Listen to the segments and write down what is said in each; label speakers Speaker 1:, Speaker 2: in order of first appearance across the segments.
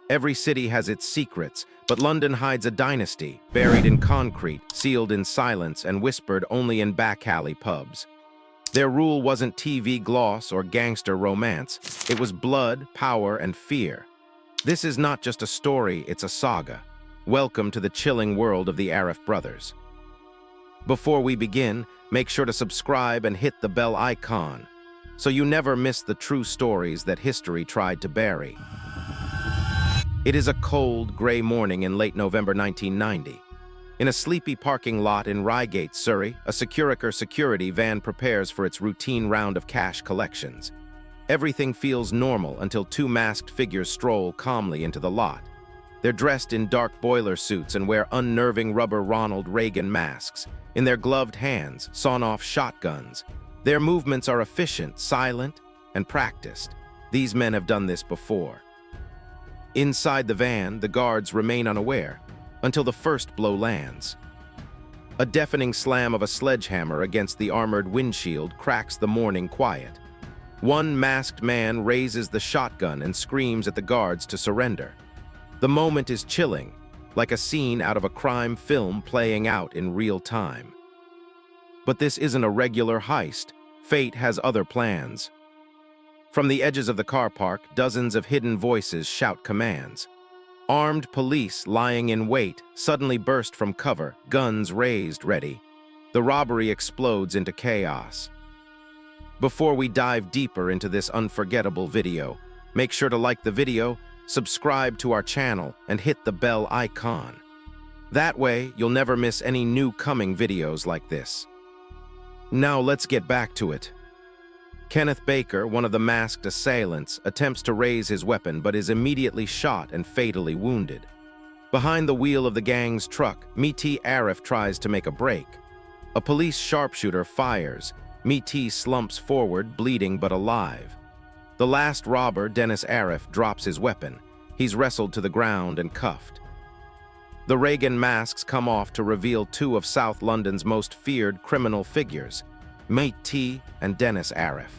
Speaker 1: Every city has its secrets, but London hides a dynasty, buried in concrete, sealed in silence, and whispered only in back-alley pubs. Their rule wasn't TV gloss or gangster romance. It was blood, power, and fear. This is not just a story, it's a saga. Welcome to the chilling world of the Arif brothers. Before we begin, make sure to subscribe and hit the bell icon, so you never miss the true stories that history tried to bury. It is a cold, gray morning in late November 1990. In a sleepy parking lot in Reigate, Surrey, a Securiker security van prepares for its routine round of cash collections. Everything feels normal until two masked figures stroll calmly into the lot. They're dressed in dark boiler suits and wear unnerving rubber Ronald Reagan masks. In their gloved hands, sawn-off shotguns. Their movements are efficient, silent, and practiced. These men have done this before. Inside the van, the guards remain unaware until the first blow lands. A deafening slam of a sledgehammer against the armored windshield cracks the morning quiet. One masked man raises the shotgun and screams at the guards to surrender. The moment is chilling, like a scene out of a crime film playing out in real time. But this isn't a regular heist. Fate has other plans. From the edges of the car park, dozens of hidden voices shout commands. Armed police lying in wait suddenly burst from cover, guns raised, ready. The robbery explodes into chaos. Before we dive deeper into this unforgettable video, make sure to like the video, subscribe to our channel, and hit the bell icon. That way, you'll never miss any new coming videos like this. Now let's get back to it. Kenneth Baker, one of the masked assailants, attempts to raise his weapon but is immediately shot and fatally wounded. Behind the wheel of the gang's truck, Meety Arif tries to make a break. A police sharpshooter fires. Meety slumps forward, bleeding but alive. The last robber, Dennis Arif, drops his weapon. He's wrestled to the ground and cuffed. The Reagan masks come off to reveal two of South London's most feared criminal figures, Meety and Dennis Arif.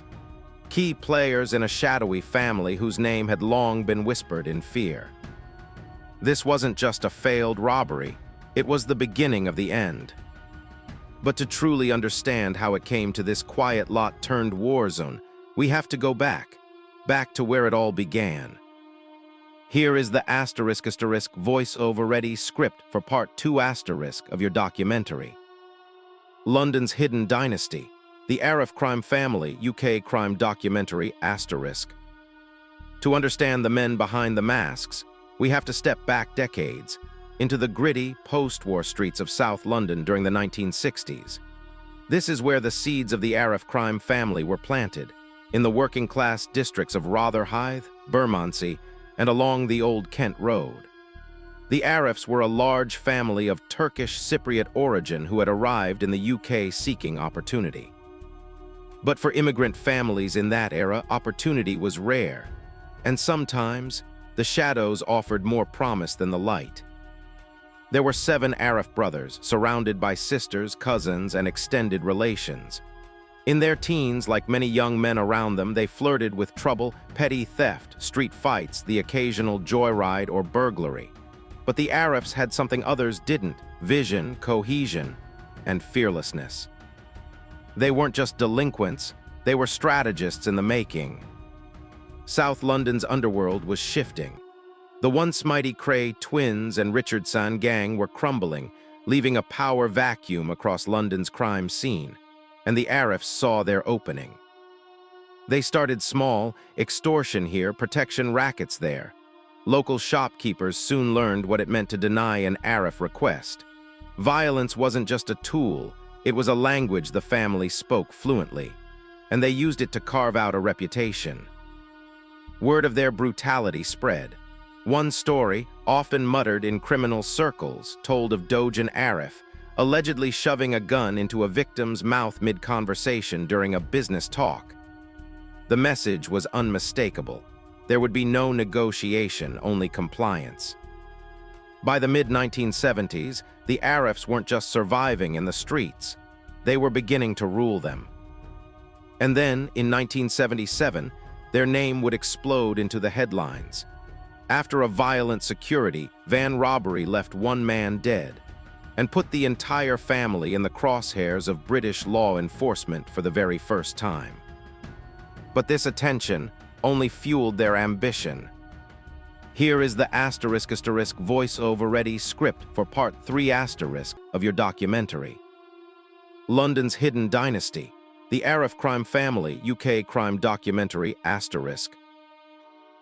Speaker 1: Key players in a shadowy family whose name had long been whispered in fear. This wasn't just a failed robbery, it was the beginning of the end. But to truly understand how it came to this quiet lot turned war zone, we have to go back to where it all began. Here is the voiceover ready script for part 2 of your documentary. London's Hidden Dynasty, the Arif crime family, UK crime documentary *. To understand the men behind the masks, we have to step back decades, into the gritty, post-war streets of South London during the 1960s. This is where the seeds of the Arif crime family were planted, in the working-class districts of Rotherhithe, Bermondsey, and along the Old Kent Road. The Arifs were a large family of Turkish Cypriot origin who had arrived in the UK seeking opportunity. But for immigrant families in that era, opportunity was rare, and sometimes the shadows offered more promise than the light. There were 7 Arif brothers, surrounded by sisters, cousins, and extended relations. In their teens, like many young men around them, they flirted with trouble, petty theft, street fights, the occasional joyride or burglary. But the Arifs had something others didn't: vision, cohesion, and fearlessness. They weren't just delinquents, they were strategists in the making. South London's underworld was shifting. The once mighty Cray twins and Richardson gang were crumbling, leaving a power vacuum across London's crime scene, and the Arifs saw their opening. They started small, extortion here, protection rackets there. Local shopkeepers soon learned what it meant to deny an Arif request. Violence wasn't just a tool, it was a language the family spoke fluently, and they used it to carve out a reputation. Word of their brutality spread. One story, often muttered in criminal circles, told of Dojan Arif, allegedly shoving a gun into a victim's mouth mid-conversation during a business talk. The message was unmistakable. There would be no negotiation, only compliance. By the mid-1970s, the Arifs weren't just surviving in the streets. They were beginning to rule them. And then, in 1977, their name would explode into the headlines. After a violent security van robbery left one man dead and put the entire family in the crosshairs of British law enforcement for the very first time. But this attention only fueled their ambition. Here is the *** voice-over-ready script for Part 3* of your documentary. London's Hidden Dynasty, the Arif crime family, UK crime documentary ***.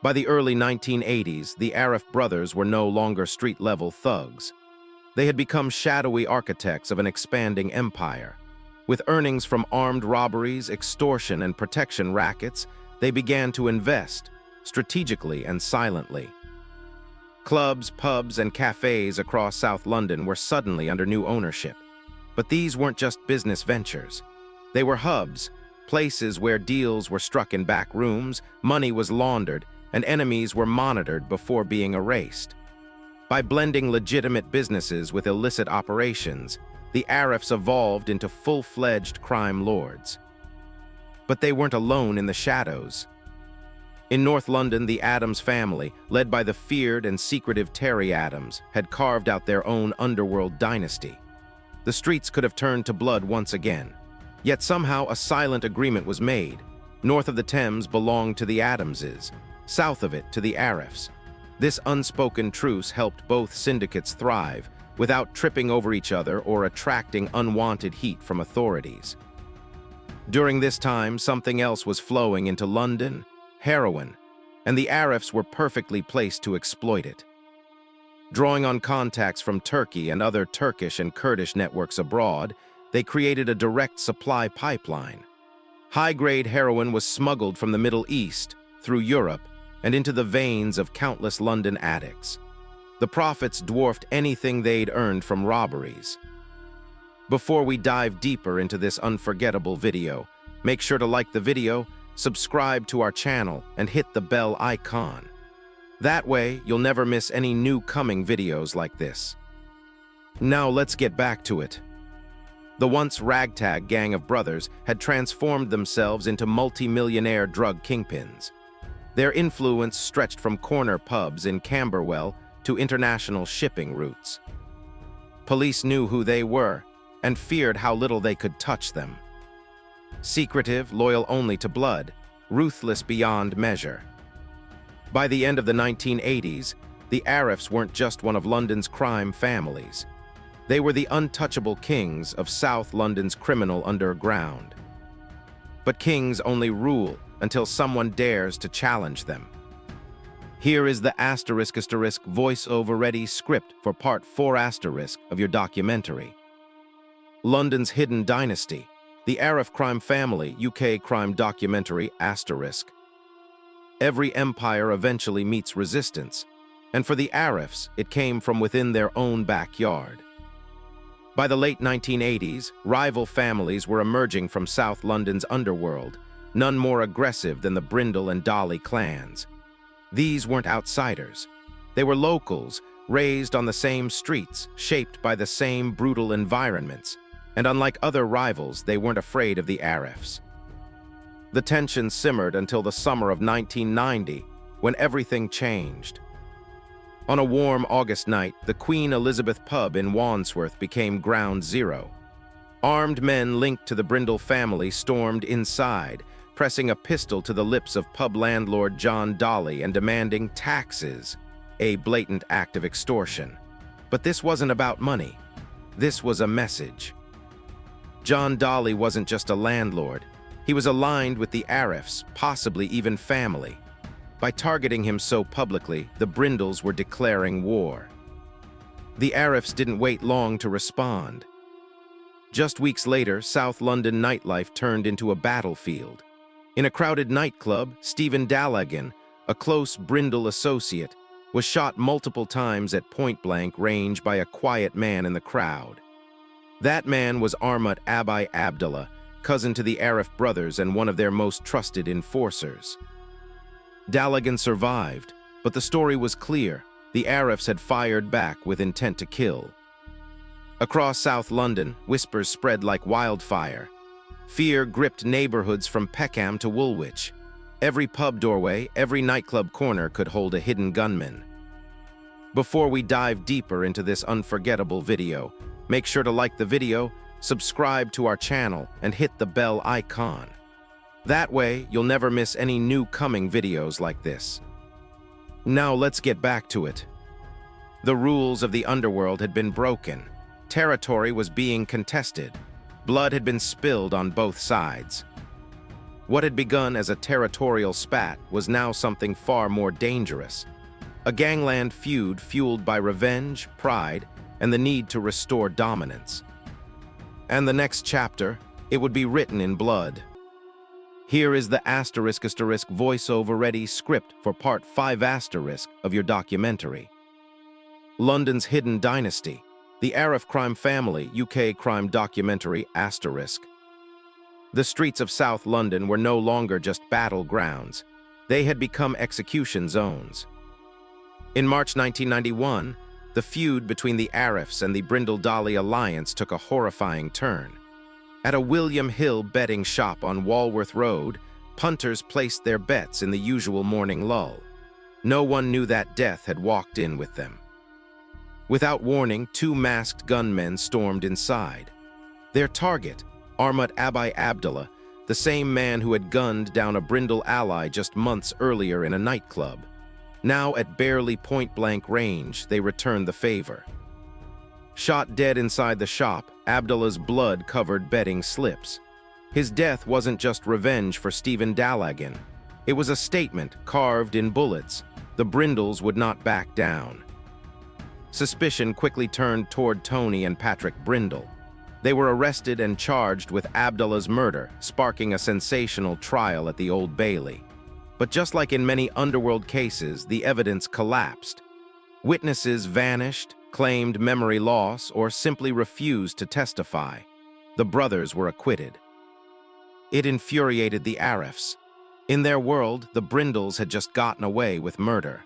Speaker 1: By the early 1980s, the Arif brothers were no longer street-level thugs. They had become shadowy architects of an expanding empire. With earnings from armed robberies, extortion, and protection rackets, they began to invest, strategically and silently. Clubs, pubs, and cafes across South London were suddenly under new ownership. But these weren't just business ventures. They were hubs, places where deals were struck in back rooms, money was laundered, and enemies were monitored before being erased. By blending legitimate businesses with illicit operations, the Arifs evolved into full-fledged crime lords. But they weren't alone in the shadows. In North London, the Adams family, led by the feared and secretive Terry Adams, had carved out their own underworld dynasty. The streets could have turned to blood once again. Yet somehow a silent agreement was made. North of the Thames belonged to the Adamses, south of it to the Arifs. This unspoken truce helped both syndicates thrive, without tripping over each other or attracting unwanted heat from authorities. During this time, something else was flowing into London: heroin, and the Arifs were perfectly placed to exploit it. Drawing on contacts from Turkey and other Turkish and Kurdish networks abroad, they created a direct supply pipeline. High-grade heroin was smuggled from the Middle East, through Europe, and into the veins of countless London addicts. The profits dwarfed anything they'd earned from robberies. Before we dive deeper into this unforgettable video, make sure to like the video, subscribe to our channel, and hit the bell icon. That way, you'll never miss any new coming videos like this. Now let's get back to it. The once ragtag gang of brothers had transformed themselves into multi-millionaire drug kingpins. Their influence stretched from corner pubs in Camberwell to international shipping routes. Police knew who they were and feared how little they could touch them. Secretive, loyal only to blood, ruthless beyond measure. By the end of the 1980s, the Arifs weren't just one of London's crime families. They were the untouchable kings of South London's criminal underground. But kings only rule until someone dares to challenge them. Here is the ** voice-over-ready script for Part 4* of your documentary. London's Hidden Dynasty, the Arif crime family, UK crime documentary **. Every empire eventually meets resistance, and for the Arifs, it came from within their own backyard. By the late 1980s, rival families were emerging from South London's underworld, none more aggressive than the Brindle and Daly clans. These weren't outsiders. They were locals, raised on the same streets, shaped by the same brutal environments, and unlike other rivals, they weren't afraid of the Arifs. The tension simmered until the summer of 1990, when everything changed. On a warm August night, the Queen Elizabeth pub in Wandsworth became ground zero. Armed men linked to the Brindle family stormed inside, pressing a pistol to the lips of pub landlord John Daly and demanding taxes, a blatant act of extortion. But this wasn't about money. This was a message. John Daly wasn't just a landlord. He was aligned with the Arifs, possibly even family. By targeting him so publicly, the Brindles were declaring war. The Arifs didn't wait long to respond. Just weeks later, South London nightlife turned into a battlefield. In a crowded nightclub, Stephen Dallagan, a close Brindle associate, was shot multiple times at point-blank range by a quiet man in the crowd. That man was Ahmad Abi Abdullah, cousin to the Arif brothers and one of their most trusted enforcers. Dallagan survived, but the story was clear. The Arifs had fired back with intent to kill. Across South London, whispers spread like wildfire. Fear gripped neighborhoods from Peckham to Woolwich. Every pub doorway, every nightclub corner could hold a hidden gunman. Before we dive deeper into this unforgettable video, make sure to like the video, subscribe to our channel, and hit the bell icon. That way, you'll never miss any new coming videos like this. Now let's get back to it. The rules of the underworld had been broken. Territory was being contested. Blood had been spilled on both sides. What had begun as a territorial spat was now something far more dangerous. A gangland feud fueled by revenge, pride, and the need to restore dominance. And the next chapter, it would be written in blood. Here is the *** voiceover-ready script for Part 5 * of your documentary. London's Hidden Dynasty, the Arif crime family, UK crime documentary ***. The streets of South London were no longer just battlegrounds. They had become execution zones. In March 1991, the feud between the Arifs and the Brindle and Daly alliance took a horrifying turn. At a William Hill betting shop on Walworth Road, punters placed their bets in the usual morning lull. No one knew that death had walked in with them. Without warning, two masked gunmen stormed inside. Their target, Armut Abi Abdullah, the same man who had gunned down a Brindle ally just months earlier in a nightclub. Now at barely point-blank range, they returned the favor. Shot dead inside the shop, Abdullah's blood-covered bedding slips. His death wasn't just revenge for Stephen Dallagan. It was a statement carved in bullets. The Brindles would not back down. Suspicion quickly turned toward Tony and Patrick Brindle. They were arrested and charged with Abdullah's murder, sparking a sensational trial at the Old Bailey. But just like in many underworld cases, the evidence collapsed. Witnesses vanished, claimed memory loss, or simply refused to testify. The brothers were acquitted. It infuriated the Arifs. In their world, the Brindles had just gotten away with murder.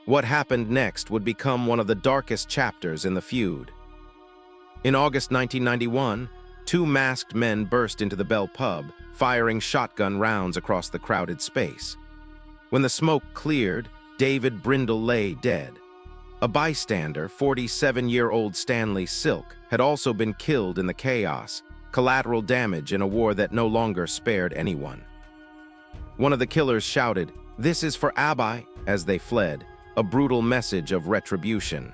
Speaker 1: What happened next would become one of the darkest chapters in the feud. In August 1991, two masked men burst into the Bell pub, firing shotgun rounds across the crowded space. When the smoke cleared, David Brindle lay dead. A bystander, 47-year-old Stanley Silk, had also been killed in the chaos, collateral damage in a war that no longer spared anyone. One of the killers shouted, "This is for Abi," as they fled, a brutal message of retribution.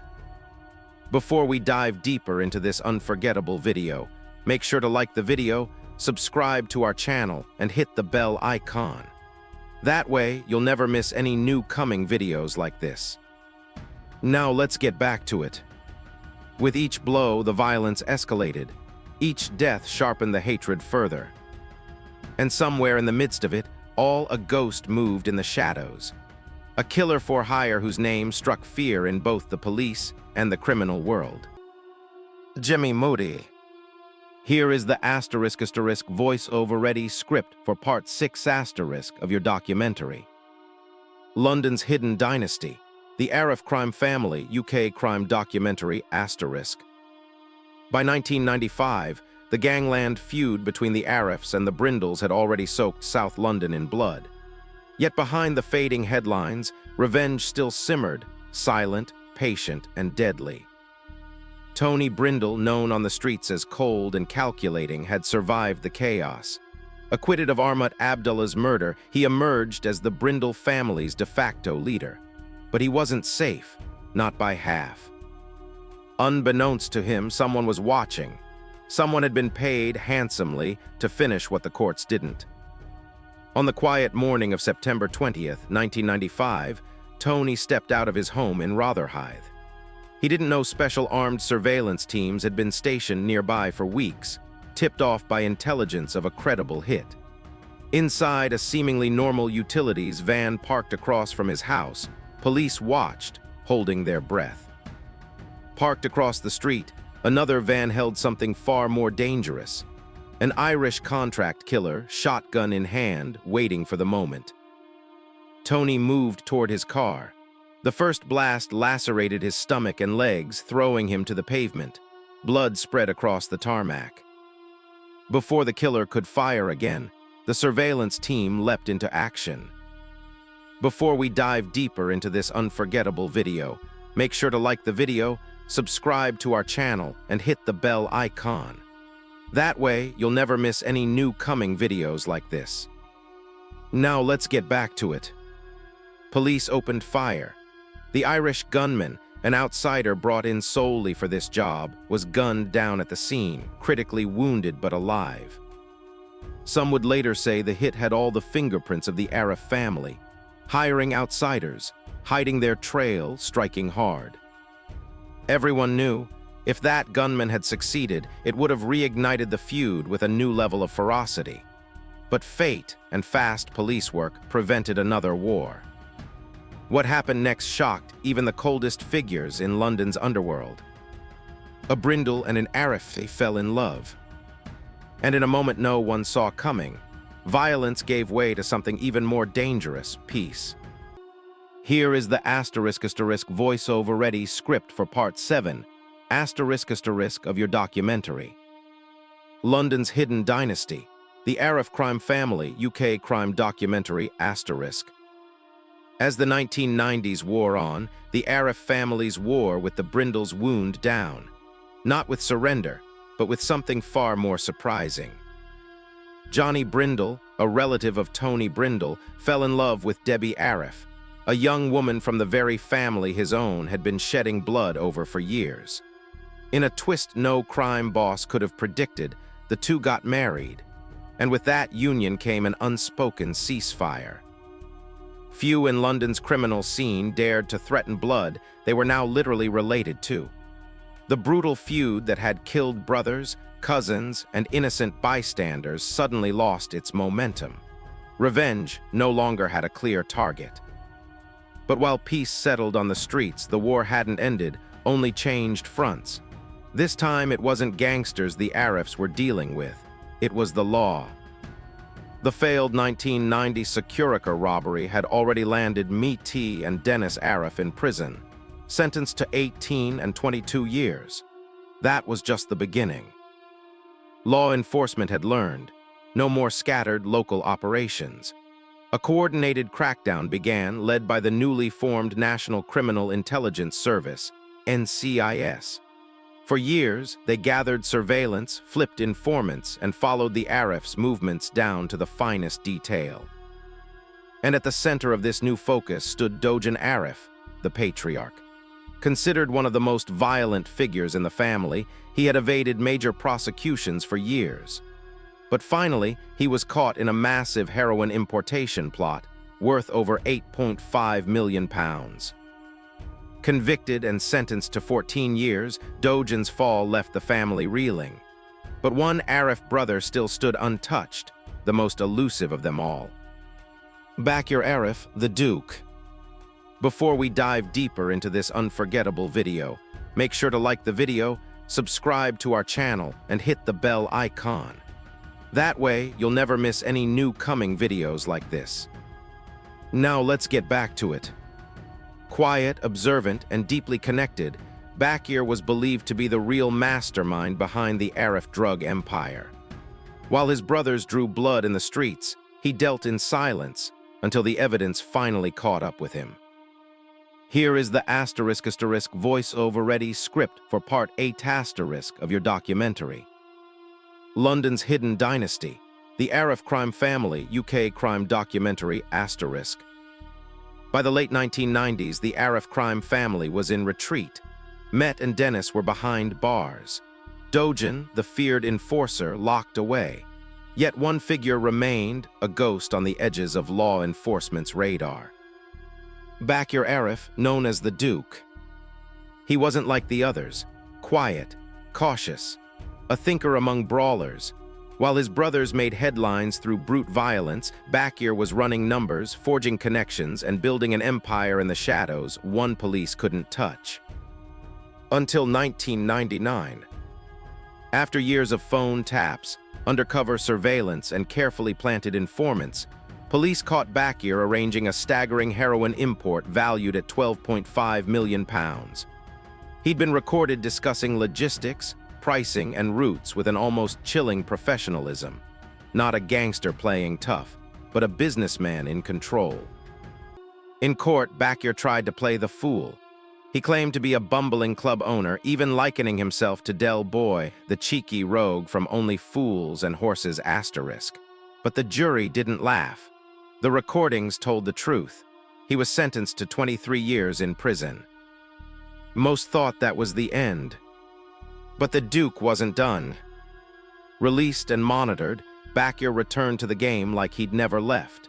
Speaker 1: Before we dive deeper into this unforgettable video, make sure to like the video, subscribe to our channel, and hit the bell icon. That way, you'll never miss any new coming videos like this. Now let's get back to it. With each blow, the violence escalated. Each death sharpened the hatred further. And somewhere in the midst of it, all a ghost moved in the shadows. A killer for hire whose name struck fear in both the police and the criminal world. Jimmy Moody. Here is the *** voiceover-ready script for Part 6 * of your documentary. London's Hidden Dynasty, the Arif crime family, UK crime documentary ***. By 1995, the gangland feud between the Arifs and the Brindles had already soaked South London in blood. Yet behind the fading headlines, revenge still simmered, silent, patient, and deadly. Tony Brindle, known on the streets as cold and calculating, had survived the chaos. Acquitted of Armut Abdullah's murder, he emerged as the Brindle family's de facto leader. But he wasn't safe, not by half. Unbeknownst to him, someone was watching. Someone had been paid handsomely to finish what the courts didn't. On the quiet morning of September 20th, 1995, Tony stepped out of his home in Rotherhithe. He didn't know special armed surveillance teams had been stationed nearby for weeks, tipped off by intelligence of a credible hit. Inside a seemingly normal utilities van parked across from his house, police watched, holding their breath. Parked across the street, another van held something far more dangerous. An Irish contract killer, shotgun in hand, waiting for the moment. Tony moved toward his car. The first blast lacerated his stomach and legs, throwing him to the pavement. Blood spread across the tarmac. Before the killer could fire again, the surveillance team leapt into action. Before we dive deeper into this unforgettable video, make sure to like the video, subscribe to our channel, and hit the bell icon. That way, you'll never miss any new coming videos like this. Now let's get back to it. Police opened fire. The Irish gunman, an outsider brought in solely for this job, was gunned down at the scene, critically wounded but alive. Some would later say the hit had all the fingerprints of the Arif family, hiring outsiders, hiding their trail, striking hard. Everyone knew, if that gunman had succeeded, it would have reignited the feud with a new level of ferocity. But fate and fast police work prevented another war. What happened next shocked even the coldest figures in London's underworld. A Brindle and an Arif fell in love. And in a moment no one saw coming, violence gave way to something even more dangerous: peace. Here is the voiceover-ready script for Part 7, of your documentary. London's Hidden Dynasty, the Arif Crime Family UK Crime Documentary *. As the 1990s wore on, the Arif family's war with the Brindles wound down, not with surrender, but with something far more surprising. Johnny Brindle, a relative of Tony Brindle, fell in love with Debbie Arif, a young woman from the very family his own had been shedding blood over for years. In a twist no crime boss could have predicted, the two got married, and with that union came an unspoken ceasefire. Few in London's criminal scene dared to threaten blood they were now literally related to. The brutal feud that had killed brothers, cousins, and innocent bystanders suddenly lost its momentum. Revenge no longer had a clear target. But while peace settled on the streets, the war hadn't ended, only changed fronts. This time it wasn't gangsters the Arifs were dealing with, it was the law. The failed 1990 Securica robbery had already landed Moody and Dennis Arif in prison, sentenced to 18 and 22 years. That was just the beginning. Law enforcement had learned, no more scattered local operations. A coordinated crackdown began, led by the newly formed National Criminal Intelligence Service, NCIS. For years, they gathered surveillance, flipped informants, and followed the Arifs' movements down to the finest detail. And at the center of this new focus stood Dojan Arif, the patriarch. Considered one of the most violent figures in the family, he had evaded major prosecutions for years. But finally, he was caught in a massive heroin importation plot, worth over £8.5 million. Convicted and sentenced to 14 years, Dojan's fall left the family reeling. But one Arif brother still stood untouched, the most elusive of them all. Bakir Arif, the Duke. Before we dive deeper into this unforgettable video, make sure to like the video, subscribe to our channel, and hit the bell icon. That way, you'll never miss any new coming videos like this. Now let's get back to it. Quiet, observant, and deeply connected, Bakir was believed to be the real mastermind behind the Arif drug empire. While his brothers drew blood in the streets, he dealt in silence until the evidence finally caught up with him. Here is the voiceover-ready script for Part 8 of your documentary. London's Hidden Dynasty, the Arif Crime Family UK Crime Documentary *. By the late 1990s, the Arif crime family was in retreat. Met and Dennis were behind bars. Dojan, the feared enforcer, locked away. Yet one figure remained, a ghost on the edges of law enforcement's radar. Bakir Arif, known as the Duke. He wasn't like the others, quiet, cautious, a thinker among brawlers. While his brothers made headlines through brute violence, Bakir was running numbers, forging connections, and building an empire in the shadows one police couldn't touch. Until 1999. After years of phone taps, undercover surveillance, and carefully planted informants, police caught Bakir arranging a staggering heroin import valued at £12.5 million. He'd been recorded discussing logistics, pricing, and routes with an almost chilling professionalism. not a gangster playing tough, but a businessman in control. In court, Bakir tried to play the fool. He claimed to be a bumbling club owner, even likening himself to Del Boy, the cheeky rogue from Only Fools and Horses ***. But the jury didn't laugh. The recordings told the truth. He was sentenced to 23 years in prison. Most thought that was the end. But the Duke wasn't done. Released and monitored, Bakir returned to the game like he'd never left.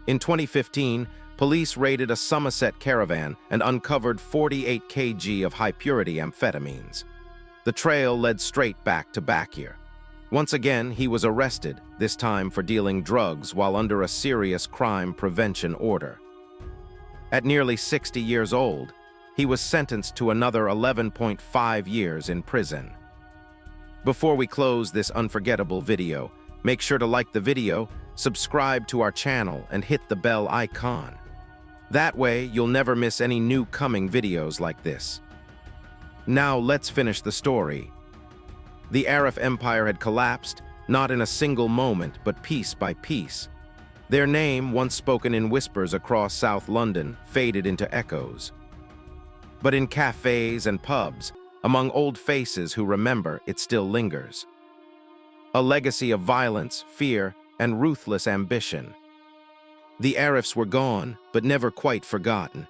Speaker 1: In 2015, police raided a Somerset caravan and uncovered 48 kg of high-purity amphetamines. The trail led straight back to Bakir. Once again, he was arrested, this time for dealing drugs while under a serious crime prevention order. At nearly 60 years old, he was sentenced to another 11.5 years in prison. Before we close this unforgettable video, make sure to like the video, subscribe to our channel, and hit the bell icon. That way, you'll never miss any new coming videos like this. Now let's finish the story. The Arif Empire had collapsed, not in a single moment, but piece by piece. Their name, once spoken in whispers across South London, faded into echoes. But in cafes and pubs, among old faces who remember, it still lingers. A legacy of violence, fear, and ruthless ambition. The Arifs were gone, but never quite forgotten.